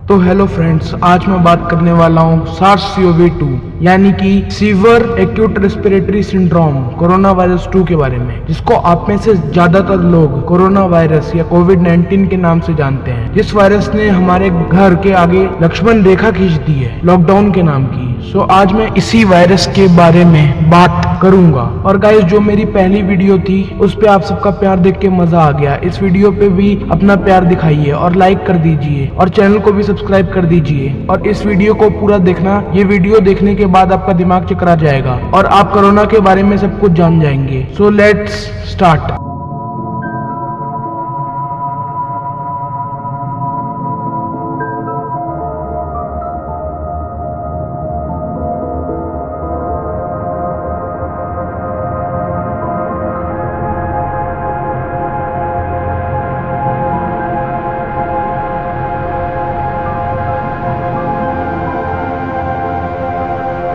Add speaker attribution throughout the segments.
Speaker 1: तो hello friends, आज मैं बात करने वाला हूँ SARS-CoV-2 यानी कि severe acute respiratory syndrome corona virus 2 के बारे में, जिसको आप में से ज्यादातर लोग कोरोना वायरस या कोविड-19 के नाम से जानते हैं। जिस वायरस ने हमारे घर के आगे लक्ष्मण रेखा खींच दी है लॉकडाउन के नाम की। सो आज मैं इसी वायरस के बारे में बात करूंगा। और गाइस, जो मेरी पहली वीडियो थी उस पे आप सबका प्यार देख के मजा आ गया। इस वीडियो पे भी अपना प्यार दिखाइए और लाइक कर दीजिए और चैनल को भी सब्सक्राइब कर दीजिए। और इस वीडियो को पूरा देखना, ये वीडियो देखने के बाद आपका दिमाग चकरा जाएगा और आप कोरोना के बारे में सब कुछ जान जाएंगे। So let's start.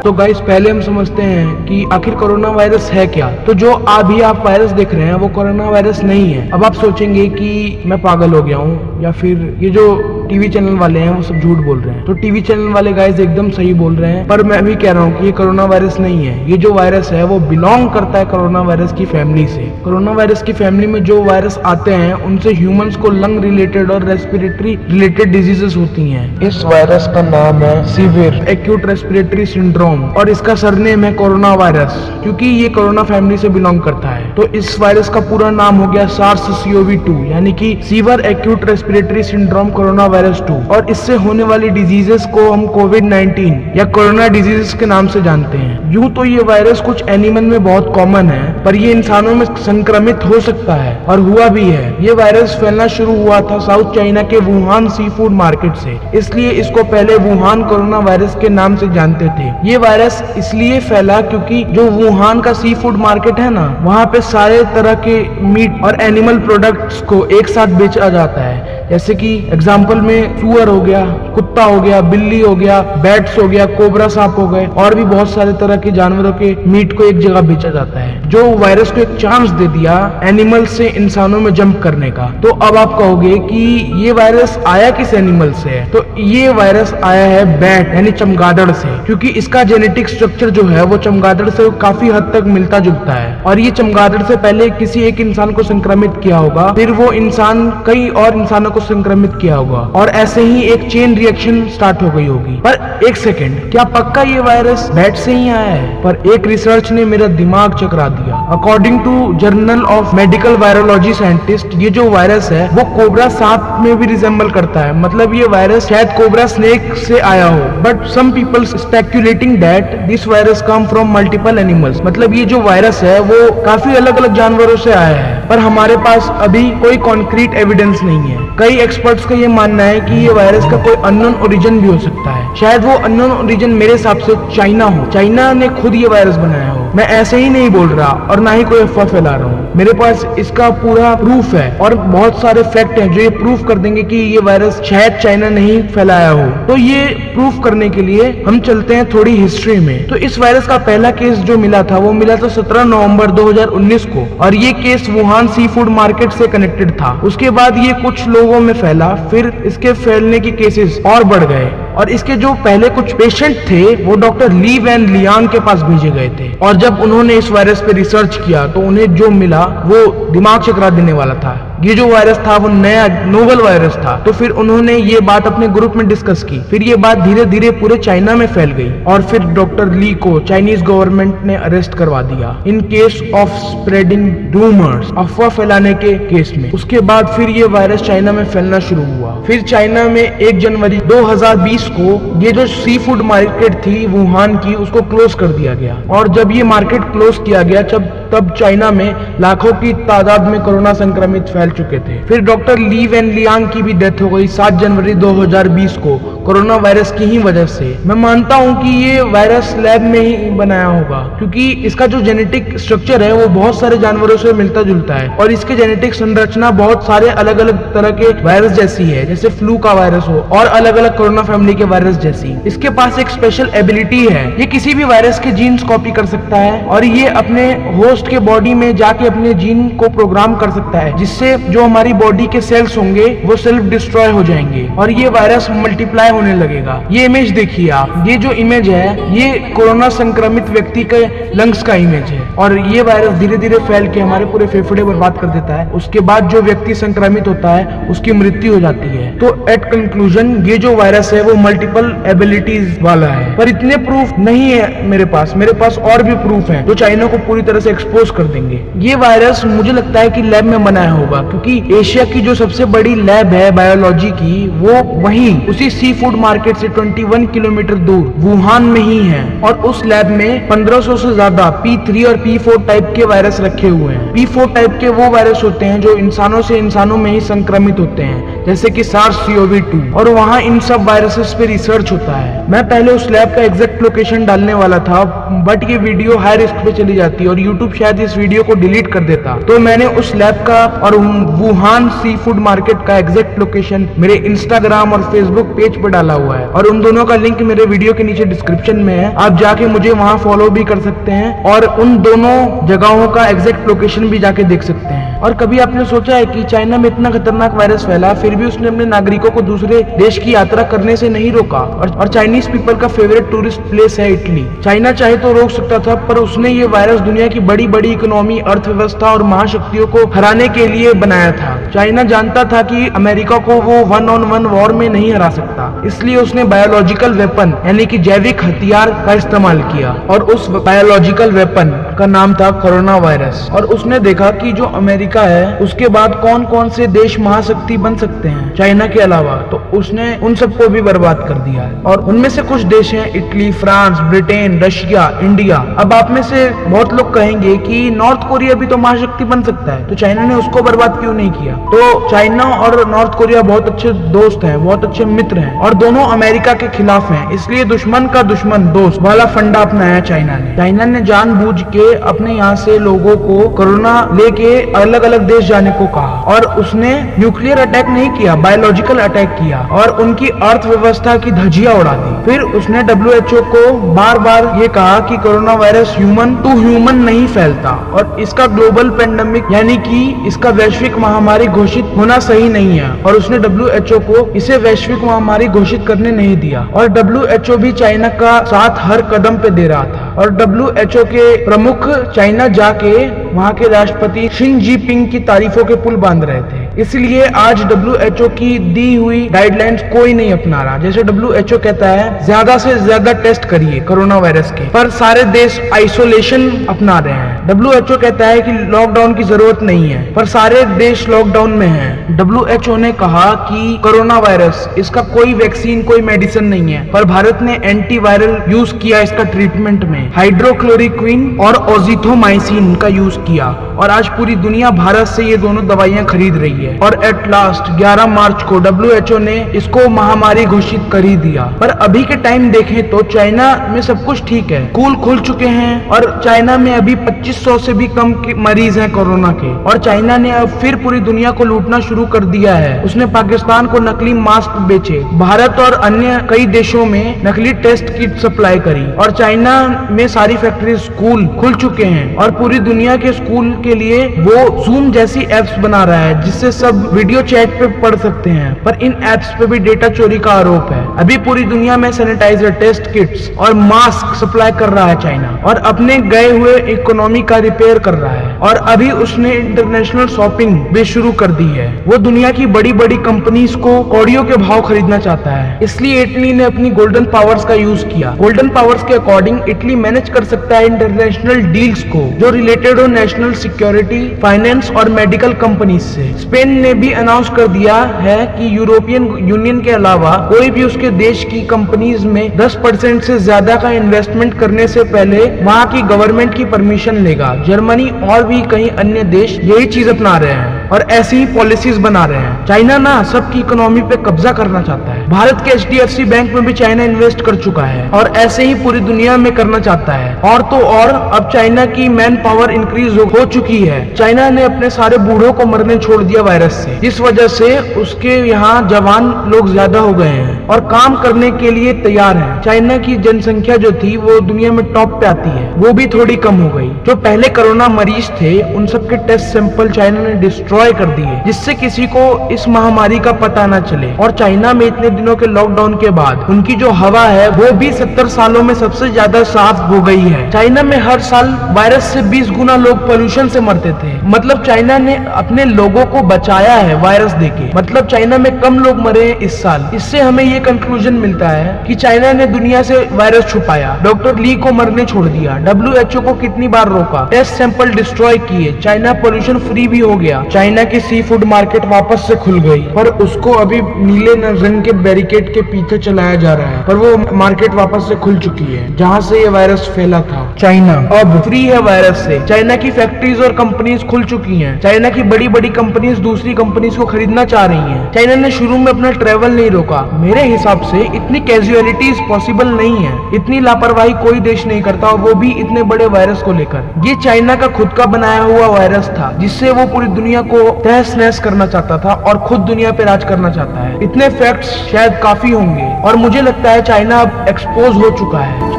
Speaker 1: तो गाइस, पहले हम समझते हैं कि आखिर कोरोना वायरस है क्या। तो जो अभी आप वायरस देख रहे हैं वो कोरोना वायरस नहीं है। अब आप सोचेंगे कि मैं पागल हो गया हूँ या फिर ये जो टीवी चैनल वाले हैं वो सब झूठ बोल रहे हैं। तो टीवी चैनल वाले गाइस एकदम सही बोल रहे हैं, पर मैं भी कह रहा हूँ कि ये कोरोना वायरस नहीं है। ये जो वायरस है वो बिलोंग करता है कोरोना वायरस की फैमिली से। कोरोना वायरस की फैमिली में जो वायरस आते हैं उनसे ह्यूमंस को लंग रिलेटेड और रेस्पिरेटरी रिलेटेड डिजीजेस होती हैं। इस वायरस का नाम है सीवियर एक्यूट रेस्पिरेटरी सिंड्रोम और इसका सरनेम है कोरोना वायरस, क्योंकि ये कोरोना फैमिली से बिलोंग करता है। तो इस वायरस का पूरा नाम हो गया SARS-CoV-2 यानी कि severe acute respiratory syndrome corona virus 2। और इससे होने वाली डिजीजेस को हम कोविड-19 या कोरोना डिजीजेस के नाम से जानते हैं। यूं तो ये वायरस कुछ एनिमल में बहुत कॉमन है, पर ये इंसानों में संक्रमित हो सकता है और हुआ भी है। ये वायरस फैलना शुरू हुआ था साउथ चाइना के वुहान सी फूड मार्केट से, इसलिए इसको पहले वुहान कोरोना वायरस के नाम से जानते थे। ये वायरस इसलिए फैला क्योंकि जो वुहान का सी फूड मार्केट है ना, वहाँ पे सारे तरह के मीट और एनिमल प्रोडक्ट्स को एक साथ बेचा जाता है। जैसे कि एग्जाम्पल में सुअर हो गया, कुत्ता हो गया, बिल्ली हो गया, बैट्स हो गया, कोबरा सांप हो गए और भी बहुत सारे तरह के जानवरों के मीट को एक जगह बेचा जाता है, जो वायरस को एक चांस दे दिया एनिमल से इंसानों में जंप करने का। तो अब आप कहोगे कि ये वायरस आया किस एनिमल से है? तो ये वायरस आया है बैट यानी चमगादड़ से, क्योंकि इसका जेनेटिक स्ट्रक्चर जो है वो चमगादड़ से काफी हद तक मिलता जुलता है। और ये चमगादड़ से पहले किसी एक इंसान को संक्रमित किया होगा, फिर वो इंसान कई और इंसानों को संक्रमित किया होगा और ऐसे ही एक चेन रिएक्शन स्टार्ट हो गई होगी। पर एक सेकेंड, क्या पक्का ये वायरस बैट से ही आया है? पर एक रिसर्च ने मेरा दिमाग चकरा दिया। According to journal of medical virology scientist, ये जो वायरस है वो कोबरा सांप में भी रिजेंबल करता है। मतलब ये वायरस शायद कोबरा स्नेक से आया हो, but some people speculating that this virus come from multiple animals. मतलब ये जो वायरस है वो काफी अलग अलग जानवरों से आया है, पर हमारे पास अभी कोई कॉन्क्रीट एविडेंस नहीं है। कई एक्सपर्ट्स का ये मानना है कि ये वायरस का कोई अननोन ओरिजिन भी हो सकता है। शायद वो अननोन ओरिजिन मेरे हिसाब से चाइना हो, चाइना ने खुद ये वायरस बनाया हो। मैं ऐसे ही नहीं बोल रहा और ना ही कोई अफवाह फैला रहा हूँ। मेरे पास इसका पूरा प्रूफ है और बहुत सारे फैक्ट हैं जो ये प्रूफ कर देंगे कि ये वायरस शायद चाइना ने ही फैलाया हो। तो ये प्रूफ करने के लिए हम चलते हैं थोड़ी हिस्ट्री में। तो इस वायरस का पहला केस जो मिला था वो मिला था 17 नवंबर 2019 को और ये case Wuhan sea food market से कनेक्टेड था। उसके बाद ये कुछ लोगों में फैला, फिर इसके फैलने की केसेस और बढ़ गए और इसके जो पहले कुछ पेशेंट थे वो डॉक्टर ली वैन लियांग के पास भेजे गए थे। और जब उन्होंने इस वायरस पे रिसर्च किया तो उन्हें जो मिला वो दिमाग चकरा देने वाला था। ये जो वायरस था वो नया नोवल वायरस था। तो फिर उन्होंने ये बात अपने ग्रुप में डिस्कस की। फिर ये बात धीरे धीरे पूरे चाइना में फैल गई और फिर डॉक्टर ली को चाइनीज गवर्नमेंट ने अरेस्ट करवा दिया in case of spreading rumours, अफवाह फैलाने के केस में। उसके बाद फिर ये वायरस चाइना में फैलना शुरू हुआ। फिर चाइना में 1 जनवरी 2020 को ये जो सी फूड मार्केट थी वुहान की, उसको क्लोज कर दिया गया। और जब ये मार्केट क्लोज किया गया तब चाइना में लाखों की तादाद में कोरोना संक्रमित फैल चुके थे। फिर डॉक्टर ली वैन लियांग की भी डेथ हो गई 7 जनवरी 2020 को कोरोना वायरस की ही वजह से। मैं मानता हूं कि ये वायरस लैब में ही बनाया होगा, क्योंकि इसका जो जेनेटिक स्ट्रक्चर है वो बहुत सारे जानवरों से मिलता जुलता है और इसके जेनेटिक संरचना बहुत सारे अलग अलग तरह के वायरस जैसी है, जैसे फ्लू का वायरस हो और अलग अलग कोरोना फैमिली के वायरस जैसी। इसके पास एक स्पेशल एबिलिटी है, ये किसी भी वायरस के जीन्स कॉपी कर सकता है और ये अपने होस्ट के बॉडी में जाके अपने जीन को प्रोग्राम कर सकता है, जिससे जो हमारी बॉडी के सेल्स होंगे वो सेल्फ डिस्ट्रॉय हो जाएंगे और ये वायरस मल्टीप्लाई होने लगेगा। ये इमेज देखिए आप, ये जो इमेज है ये कोरोना संक्रमित व्यक्ति के लंग्स का इमेज है और ये वायरस धीरे धीरे फैल के हमारे पूरे फेफड़े बर्बाद कर देता है। उसके बाद जो व्यक्ति संक्रमित होता है उसकी मृत्यु हो जाती है। तो एट कंक्लूजन ये जो वायरस है वो मल्टीपल एबिलिटीज वाला है, पर इतने प्रूफ नहीं है मेरे पास और भी प्रूफ है जो चाइना को पूरी तरह से एक्सपोज कर देंगे। ये वायरस मुझे लगता है कि लैब में बनाया होगा, क्योंकि एशिया की जो सबसे बड़ी लैब है बायोलॉजी की वो वहीं उसी सी फूड मार्केट से 21 किलोमीटर दूर वुहान में ही है और उस लैब में 1500 से ज्यादा P3 और P4 टाइप के वायरस रखे हुए हैं। P4 टाइप के वो वायरस होते हैं जो इंसानों से इंसानों में ही संक्रमित होते हैं, जैसे कि SARS-CoV-2, और वहाँ इन सब वायरसेस पे रिसर्च होता है। मैं पहले उस लैब का एग्जैक्ट लोकेशन डालने वाला था, बट ये वीडियो हाई रिस्क पे चली जाती और यूट्यूब शायद इस वीडियो को डिलीट कर देता, तो मैंने उस लैब का और वुहान सी फूड मार्केट का एग्जैक्ट लोकेशन मेरे इंस्टाग्राम और फेसबुक पेज पे डाला हुआ है और उन दोनों का लिंक मेरे वीडियो के नीचे डिस्क्रिप्शन में है। आप जाके मुझे वहां फॉलो भी कर सकते हैं और उन दोनों जगहों का एग्जैक्ट लोकेशन भी जाके देख सकते हैं। और कभी आपने सोचा है कि चाइना में इतना खतरनाक वायरस फैला, फिर भी उसने अपने नागरिकों को दूसरे देश की यात्रा करने से नहीं रोका और चाइनीज पीपल का फेवरेट टूरिस्ट प्लेस है इटली। चाइना चाहे तो रोक सकता था, पर उसने ये वायरस दुनिया की बड़ी बड़ी इकोनॉमी, अर्थव्यवस्था और महाशक्तियों को हराने के लिए बनाया था। चाइना जानता था कि अमेरिका को वो 1-on-1 वॉर में नहीं हरा सकता, इसलिए उसने बायोलॉजिकल वेपन यानी कि जैविक हथियार का इस्तेमाल किया और उस बायोलॉजिकल वेपन का नाम था कोरोना वायरस। और उसने देखा कि जो अमेरिका है उसके बाद कौन कौन से देश महाशक्ति बन सकते हैं चाइना के अलावा, तो उसने उन सबको भी बर्बाद कर दिया है। और उनमें से कुछ देश हैं Italy, France, Britain, Russia, India. अब आप में से बहुत लोग कहेंगे कि नॉर्थ कोरिया भी तो महाशक्ति बन सकता है, तो चाइना ने उसको बर्बाद क्यों नहीं किया? तो चाइना और नॉर्थ कोरिया बहुत अच्छे दोस्त हैं, बहुत अच्छे मित्र हैं और दोनों अमेरिका के खिलाफ हैं, इसलिए दुश्मन का दुश्मन दोस्त वाला फंडा अपनाया चाइना ने जानबूझ के अपने यहाँ से लोगों को कोरोना लेके अलग अलग देश जाने को कहा और उसने न्यूक्लियर अटैक नहीं किया, बायोलॉजिकल अटैक किया और उनकी अर्थव्यवस्था की धज्जियां उड़ा दी। फिर उसने WHO को बार बार ये कहा कि corona virus human to human नहीं फैलता और इसका ग्लोबल पेंडेमिक यानी कि इसका वैश्विक महामारी घोषित होना सही नहीं है और उसने WHO को इसे वैश्विक महामारी घोषित करने नहीं दिया और WHO भी चाइना का साथ हर कदम पे दे रहा था और WHO के प्रमुख चाइना जाके वहाँ के राष्ट्रपति शी जिनपिंग की तारीफों के पुल बांध रहे थे। इसलिए आज WHO की दी हुई गाइडलाइंस कोई नहीं अपना रहा। जैसे WHO कहता है ज्यादा से ज्यादा टेस्ट करिए कोरोना वायरस के, पर सारे देश आइसोलेशन अपना रहे हैं। WHO कहता है कि लॉकडाउन की जरूरत नहीं है, पर सारे देश लॉकडाउन में हैं। WHO ने कहा कि कोरोना वायरस इसका कोई वैक्सीन, कोई मेडिसिन नहीं है, पर भारत ने एंटीवायरल यूज किया इसका ट्रीटमेंट में, हाइड्रोक्लोरोक्विन और ओजिथ्रोमाइसिन का यूज किया और आज पूरी दुनिया भारत से ये दोनों दवाइयां खरीद रही है और एट लास्ट 11 मार्च को WHO ने इसको महामारी घोषित कर ही दिया। पर अभी के टाइम देखें तो चाइना में सब कुछ ठीक है, स्कूल खुल चुके हैं और चाइना में अभी 2500 से भी कम मरीज हैं कोरोना के और चाइना ने अब फिर पूरी दुनिया को लूटना शुरू कर दिया है। उसने पाकिस्तान को नकली मास्क बेचे, भारत और अन्य कई देशों में नकली टेस्ट किट सप्लाई करी और चाइना में सारी फैक्ट्री, स्कूल खुल चुके हैं और पूरी दुनिया के स्कूल के लिए वो जूम जैसी एप्स बना रहा है जिससे सब वीडियो चैट पे पढ़ सकते हैं, पर इन एप्स पे भी डेटा चोरी का आरोप है। अभी पूरी दुनिया में सैनिटाइजर, टेस्ट किट्स और मास्क सप्लाई कर रहा है चाइना और अपने गए हुए इकोनॉमी का रिपेयर कर रहा है और अभी उसने इंटरनेशनल शॉपिंग भी शुरू कर दी है। वो दुनिया की बड़ी बड़ी कंपनीज को कौड़ियों के भाव खरीदना चाहता है, इसलिए इटली ने अपनी गोल्डन पावर्स का यूज किया। गोल्डन पावर्स के अकॉर्डिंग इटली मैनेज कर सकता है इंटरनेशनल डील्स को जो रिलेटेड हो नेशनल सिक्योरिटी, फाइनेंस और मेडिकल कंपनीज से। स्पेन ने भी अनाउंस कर दिया है कि यूरोपियन यूनियन के अलावा कोई भी उसके देश की कंपनीज में 10% से ज्यादा का इन्वेस्टमेंट करने से पहले वहां की गवर्नमेंट की परमिशन लेगा। जर्मनी और भी कई अन्य देश यही चीज अपना रहे हैं। और ऐसी ही पॉलिसीज बना रहे हैं। चाइना ना सबकी इकोनॉमी पे कब्जा करना चाहता है। भारत के HDFC बैंक में भी चाइना इन्वेस्ट कर चुका है और ऐसे ही पूरी दुनिया में करना चाहता है। और तो और अब चाइना की मैन पावर इंक्रीज हो चुकी है। चाइना ने अपने सारे बूढ़ों को मरने छोड़ दिया वायरस से, जिस वजह से उसके यहाँ जवान लोग ज्यादा हो गए हैं और काम करने के लिए तैयार हैं। चाइना की जनसंख्या जो थी वो दुनिया में टॉप पे आती है, वो भी थोड़ी कम हो गई। जो पहले कोरोना मरीज थे उन सबके टेस्ट सैंपल चाइना ने डिस्ट्रॉय कर दिए, जिससे किसी को इस महामारी का पता न चले। और चाइना में इतने दिनों के लॉकडाउन के बाद उनकी जो हवा है वो भी 70 सालों में सबसे ज्यादा साफ हो गई है। चाइना में हर साल वायरस से 20 गुना लोग पोल्यूशन से मरते थे। मतलब चाइना ने अपने लोगों को बचाया है वायरस देके। मतलब चाइना में कम लोग मरे इस साल। इससे हमें ये कंक्लूजन मिलता है कि चाइना ने दुनिया से वायरस छुपाया, डॉक्टर ली को मरने छोड़ दिया, WHO को कितनी बार रोका, टेस्ट सैंपल डिस्ट्रॉय किए, चाइना पोल्यूशन फ्री भी हो गया। चाइना की सी फूड मार्केट वापस से खुल गई, पर उसको अभी नीले रंग के बैरिकेड के पीछे चलाया जा रहा है। पर वो मार्केट वापस से खुल चुकी है जहाँ से ये वायरस फैला था। चाइना अब फ्री है वायरस से। चाइना की फैक्ट्रीज और कंपनीज खुल चुकी हैं। चाइना की बड़ी बड़ी कंपनीज दूसरी कंपनीज को खरीदना चाह रही हैं। चाइना ने शुरू में अपना ट्रेवल नहीं रोका। मेरे हिसाब से इतनी कैजुअलिटीज पॉसिबल नहीं है। इतनी लापरवाही कोई देश नहीं करता, और वो भी इतने बड़े वायरस को लेकर। ये चाइना का खुद का बनाया हुआ वायरस था, जिससे वो पूरी दुनिया को तहस नहस करना चाहता था और खुद दुनिया पे राज करना चाहता है। इतने फैक्ट्स शायद काफी होंगे और मुझे लगता है चाइना अब एक्सपोज हो चुका है।